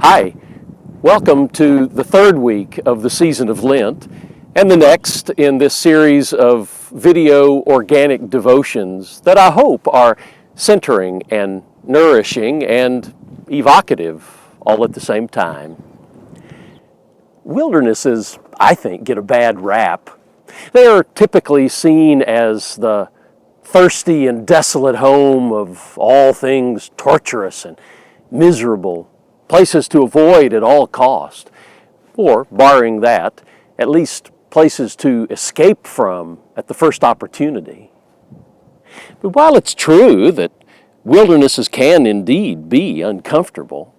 Hi, welcome to the third week of the season of Lent and the next in this series of video organic devotions that I hope are centering and nourishing and evocative all at the same time. Wildernesses, I think, get a bad rap. They are typically seen as the thirsty and desolate home of all things torturous and miserable, places to avoid at all cost, or, barring that, at least places to escape from at the first opportunity. But while it's true that wildernesses can indeed be uncomfortable,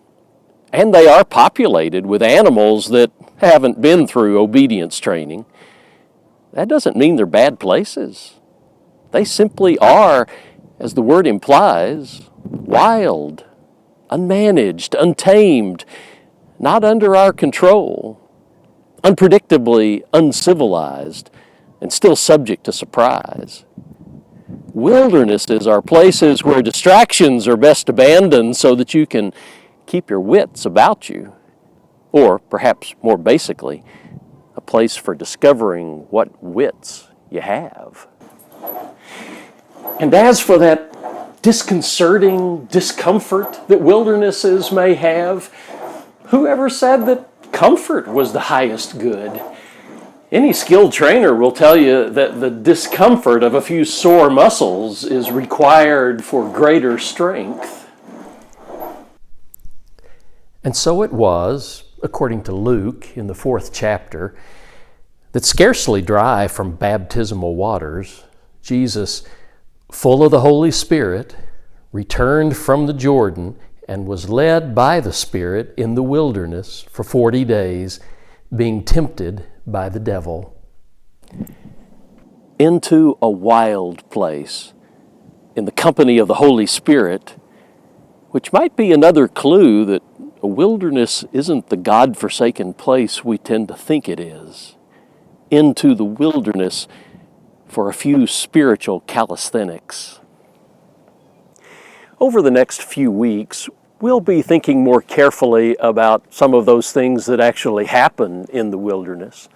and they are populated with animals that haven't been through obedience training, that doesn't mean they're bad places. They simply are, as the word implies, wild, unmanaged, untamed, not under our control, unpredictably uncivilized, and still subject to surprise. Wildernesses are places where distractions are best abandoned so that you can keep your wits about you, or perhaps more basically, a place for discovering what wits you have. And as for that disconcerting discomfort that wildernesses may have, whoever said that comfort was the highest good? Any skilled trainer will tell you that the discomfort of a few sore muscles is required for greater strength. And so it was, according to Luke in the 4th chapter, that scarcely dry from baptismal waters, Jesus, full of the Holy Spirit, returned from the Jordan and was led by the Spirit in the wilderness for 40 days, being tempted by the devil. Into a wild place, in the company of the Holy Spirit, which might be another clue that a wilderness isn't the God-forsaken place we tend to think it is. Into the wilderness for a few spiritual calisthenics. Over the next few weeks, we'll be thinking more carefully about some of those things that actually happen in the wilderness.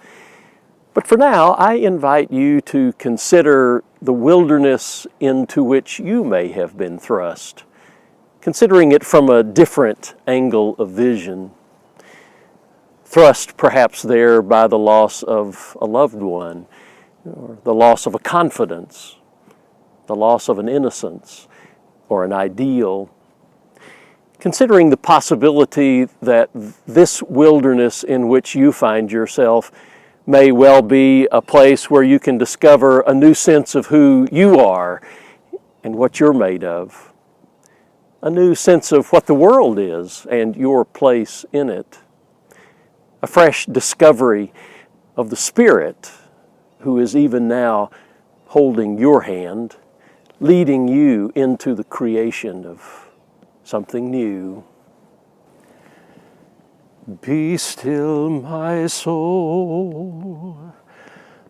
But for now, I invite you to consider the wilderness into which you may have been thrust, considering it from a different angle of vision. Thrust perhaps there by the loss of a loved one, or the loss of a confidence, the loss of an innocence, or an ideal. Considering the possibility that this wilderness in which you find yourself may well be a place where you can discover a new sense of who you are and what you're made of, a new sense of what the world is and your place in it, a fresh discovery of the Spirit who is even now holding your hand, leading you into the creation of something new. Be still, my soul,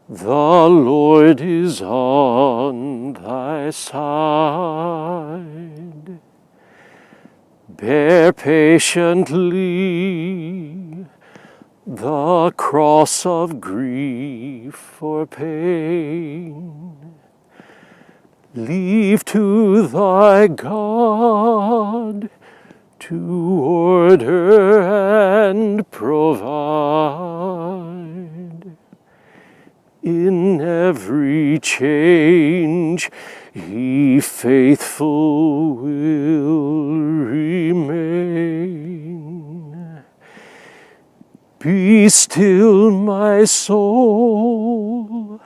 the Lord is on thy side. Bear patiently the cross of grief or pain. Leave to thy God to order and provide. In every change He faithful will remain. Be still, my soul,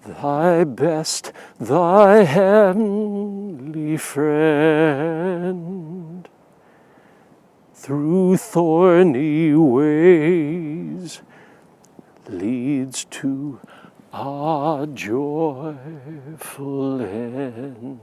thy best, thy heavenly friend, through thorny ways leads to a joyful end.